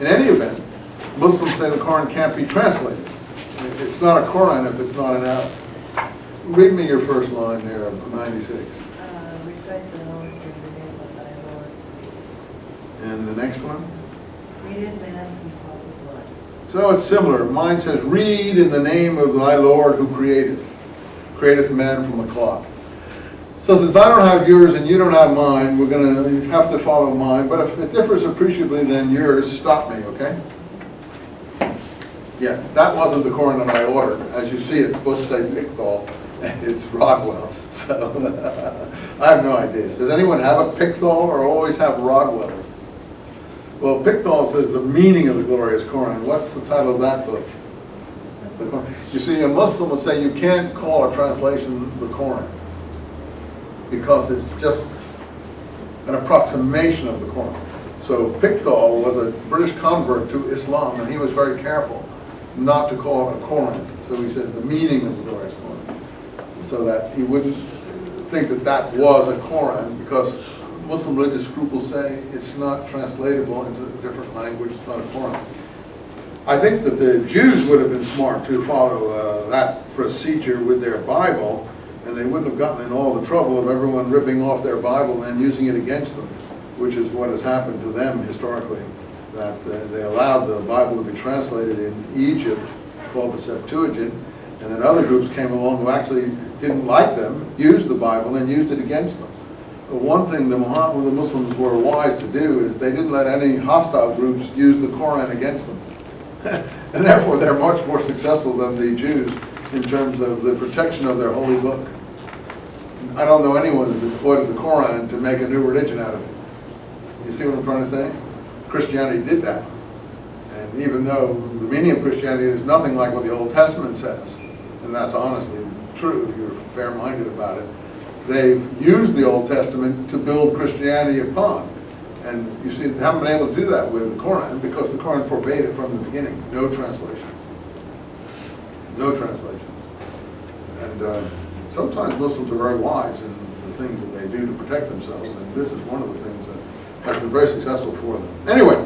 In any event, Muslims say the Quran can't be translated. It's not a Quran if it's not an Arabic. Read me your first line there of 96. Recite the Lord in the name of thy Lord. And the next one? Read it, man, from clouds of blood. So it's similar. Mine says, read in the name of thy Lord who createth man from a clot. So since I don't have yours and you don't have mine, we're going to have to follow mine. But if it differs appreciably than yours, stop me, okay? Yeah, that wasn't the Quran that I ordered. As you see, it's supposed to say Pickthall, and it's Rodwell. So I have no idea. Does anyone have a Pickthall or always have Rodwells? Well, Pickthall says the meaning of the glorious Quran. What's the title of that book? You see, a Muslim would say you can't call a translation the Quran because it's just an approximation of the Quran. So Pickthall was a British convert to Islam, and he was very careful not to call it a Quran. So he said the meaning of the glorious Quran, so that he wouldn't think that that was a Quran, because Muslim religious scruples say it's not translatable into a different language, it's not a Quran. I think that the Jews would have been smart to follow that procedure with their Bible, and they wouldn't have gotten in all the trouble of everyone ripping off their Bible and using it against them, which is what has happened to them historically, that they allowed the Bible to be translated in Egypt, called the Septuagint, and then other groups came along who actually didn't like them, used the Bible, and used it against them. But one thing the Muslims were wise to do is they didn't let any hostile groups use the Quran against them. And therefore they're much more successful than the Jews in terms of the protection of their holy book. I don't know anyone who's exploited the Quran to make a new religion out of it. You see what I'm trying to say? Christianity did that. And even though the meaning of Christianity is nothing like what the Old Testament says, and that's honestly true if you're fair-minded about it, they've used the Old Testament to build Christianity upon. And you see, they haven't been able to do that with the Quran because the Quran forbade it from the beginning. No translations. No translations. And sometimes Muslims are very wise in the things that they do to protect themselves, and this is one of the things that has been very successful for them. Anyway,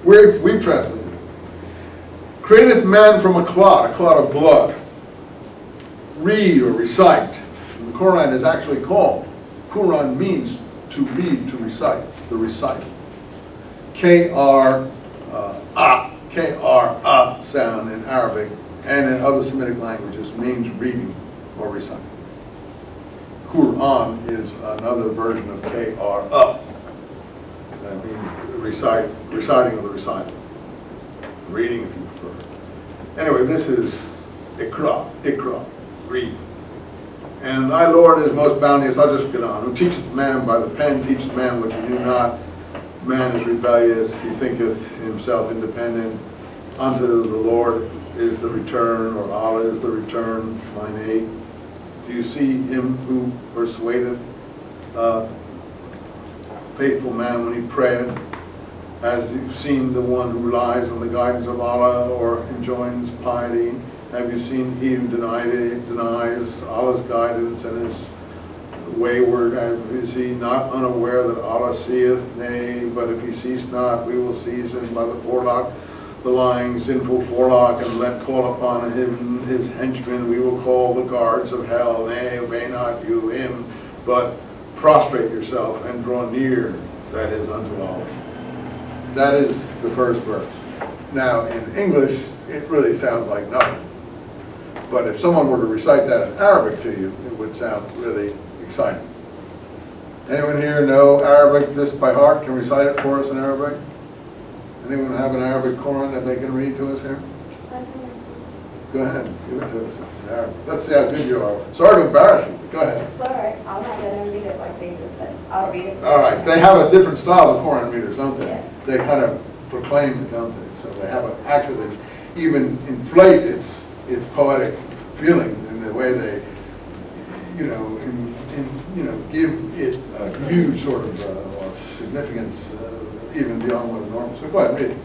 we've translated it. Createth man from a clot of blood. Read or recite. And the Quran is actually called. Quran means to read, to recite, the recital. K-R-A sound in Arabic and in other Semitic languages means reading or reciting. Quran is another version of K-R-A. That means reciting of the recital. Reading, if you prefer. Anyway, this is Ikra, read. And thy Lord is most bounteous, I'll just get on, who teacheth man by the pen, teacheth man what he knew not. Man is rebellious, he thinketh himself independent. Unto the Lord is the return, or Allah is the return, line 8. Do you see him who persuadeth faithful man when he prayeth? As you've seen the one who relies on the guidance of Allah or enjoins piety? Have you seen he who denies Allah's guidance and is wayward? Is he not unaware that Allah seeth? Nay, but if he sees not, we will seize him by the forelock, the lying, sinful forelock, and let call upon him his henchmen. We will call the guards of hell. Nay, obey not you him, but prostrate yourself and draw near, that is, unto Allah. That is the first verse. Now, in English, it really sounds like nothing. But if someone were to recite that in Arabic to you, it would sound really exciting. Anyone here know Arabic this by heart? Can recite it for us in Arabic? Anyone have an Arabic Quran that they can read to us here? Go ahead, give it to us in Arabic. Let's see how good you are. Sorry to embarrass you, but go ahead. It's all right. I'm not going to read it like they do, but I'll read it. All right. They have a different style of Quran readers, don't they? Yes. They kind of proclaim it, don't they? So they have actually even inflate its poetic feeling in the way they, give it a huge sort of significance, even beyond what is normal. So go ahead, read it.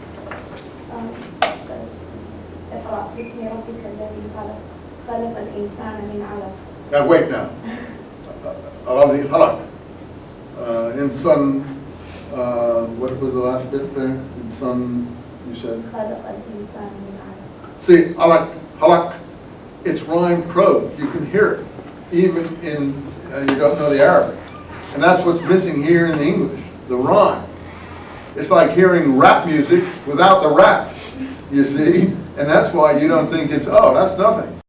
It says, اقرأ باسم ربك الذي خلق خلق الإنسان من علق. Now wait now. Allah halak. İnsan What was the last bit there? In some, you said? خلق الإنسان من علق. See, alak, halak, it's rhyme prose. You can hear it, even in, you don't know the Arabic. And that's what's missing here in the English, the rhyme. It's like hearing rap music without the rap, you see? And that's why you don't think it's, oh, that's nothing.